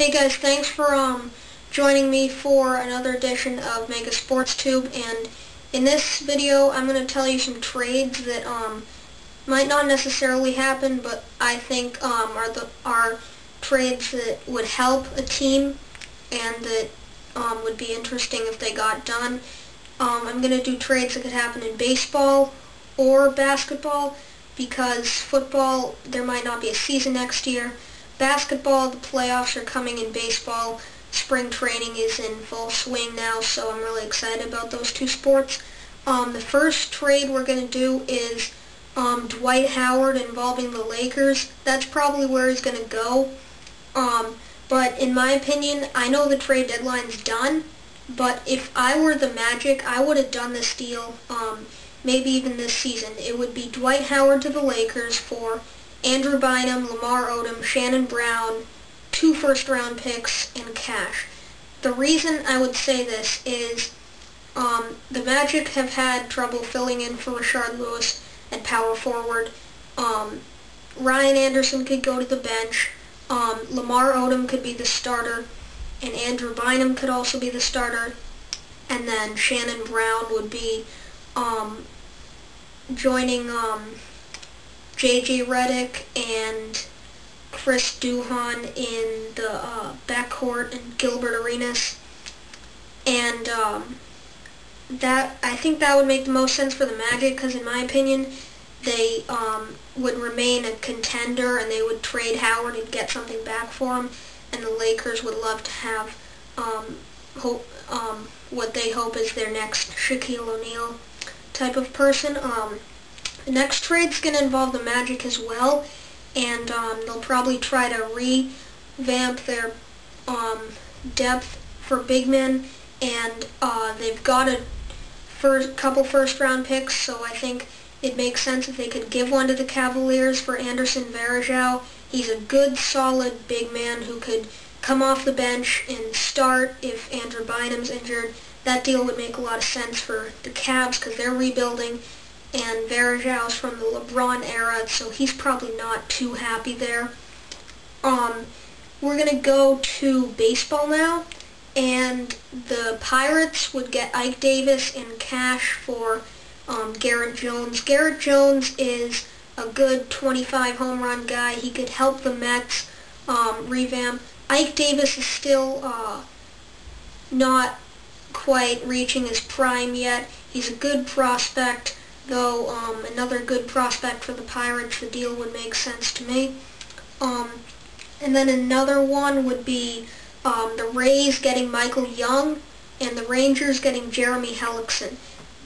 Hey guys, thanks for joining me for another edition of Mega Sports Tube, and in this video I'm going to tell you some trades that might not necessarily happen, but I think are trades that would help a team and that would be interesting if they got done. I'm going to do trades that could happen in baseball or basketball, because football, there might not be a season next year. Basketball, the playoffs are coming. In baseball, spring training is in full swing now, so I'm really excited about those two sports. The first trade we're going to do is Dwight Howard involving the Lakers. That's probably where he's going to go. But in my opinion, I know the trade deadline's done, but if I were the Magic, I would have done this deal maybe even this season. It would be Dwight Howard to the Lakers for Andrew Bynum, Lamar Odom, Shannon Brown, 2 first-round picks, and cash. The reason I would say this is the Magic have had trouble filling in for Rashard Lewis at power forward. Ryan Anderson could go to the bench. Lamar Odom could be the starter, and Andrew Bynum could also be the starter. And then Shannon Brown would be joining J.J. Redick and Chris Duhon in the backcourt and Gilbert Arenas. And I think that would make the most sense for the Magic, because in my opinion, they would remain a contender and they would trade Howard and get something back for him. And the Lakers would love to have what they hope is their next Shaquille O'Neal type of person. The next trade's going to involve the Magic as well, and they'll probably try to revamp their depth for big men, and they've got a couple first-round picks, so I think it makes sense if they could give one to the Cavaliers for Anderson Varejao. He's a good, solid big man who could come off the bench and start if Andrew Bynum's injured. That deal would make a lot of sense for the Cavs because they're rebuilding, and Varejao's from the LeBron era, so he's probably not too happy there. We're going to go to baseball now, and the Pirates would get Ike Davis in cash for Garrett Jones. Garrett Jones is a good 25 home run guy. He could help the Mets revamp. Ike Davis is still not quite reaching his prime yet. He's a good prospect, though another good prospect for the Pirates. The deal would make sense to me. And then another one would be the Rays getting Michael Young and the Rangers getting Jeremy Hellickson.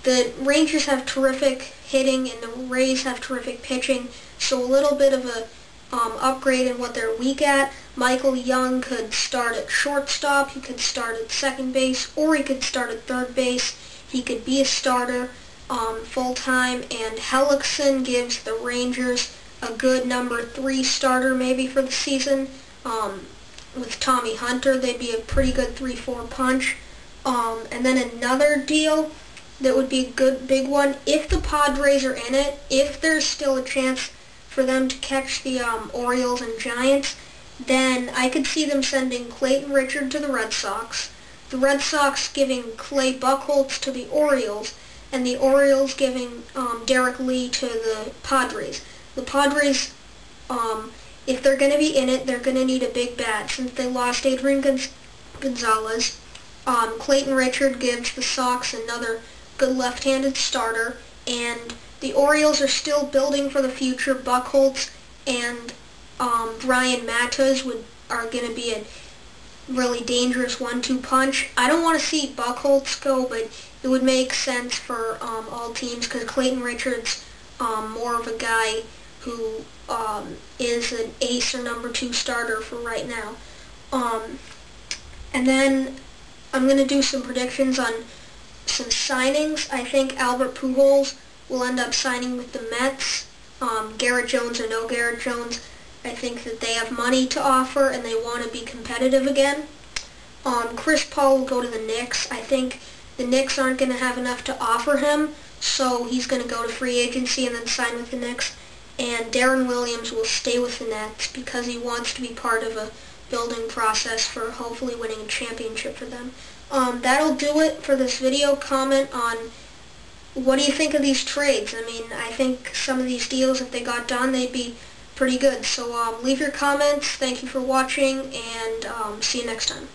The Rangers have terrific hitting and the Rays have terrific pitching, so a little bit of a upgrade in what they're weak at. Michael Young could start at shortstop, he could start at second base, or he could start at third base. He could be a starter full-time, and Hellickson gives the Rangers a good number 3 starter maybe for the season. With Tommy Hunter, they'd be a pretty good 3-4 punch. And then another deal that would be a good big one, if the Padres are in it, if there's still a chance for them to catch the Orioles and Giants, then I could see them sending Clayton Richard to the Red Sox, the Red Sox giving Clay Buchholz to the Orioles, and the Orioles giving Derek Lee to the Padres. The Padres, if they're going to be in it, they're going to need a big bat. Since they lost Adrian Gonzalez, Clayton Richard gives the Sox another good left-handed starter, and the Orioles are still building for the future. Buchholz and Brian Matos are going to be a really dangerous 1-2 punch. I don't want to see Buchholz go, but it would make sense for all teams, because Clayton Richard's more of a guy who is an ace or number 2 starter for right now. And then I'm going to do some predictions on some signings. I think Albert Pujols will end up signing with the Mets. Garrett Jones or no Garrett Jones, I think that they have money to offer and they want to be competitive again. Chris Paul will go to the Knicks. I think the Knicks aren't going to have enough to offer him, so he's going to go to free agency and then sign with the Knicks. And Darren Williams will stay with the Nets because he wants to be part of a building process for hopefully winning a championship for them. That'll do it for this video. Comment on what do you think of these trades. I mean, I think some of these deals, if they got done, they'd be pretty good. So leave your comments. Thank you for watching, and see you next time.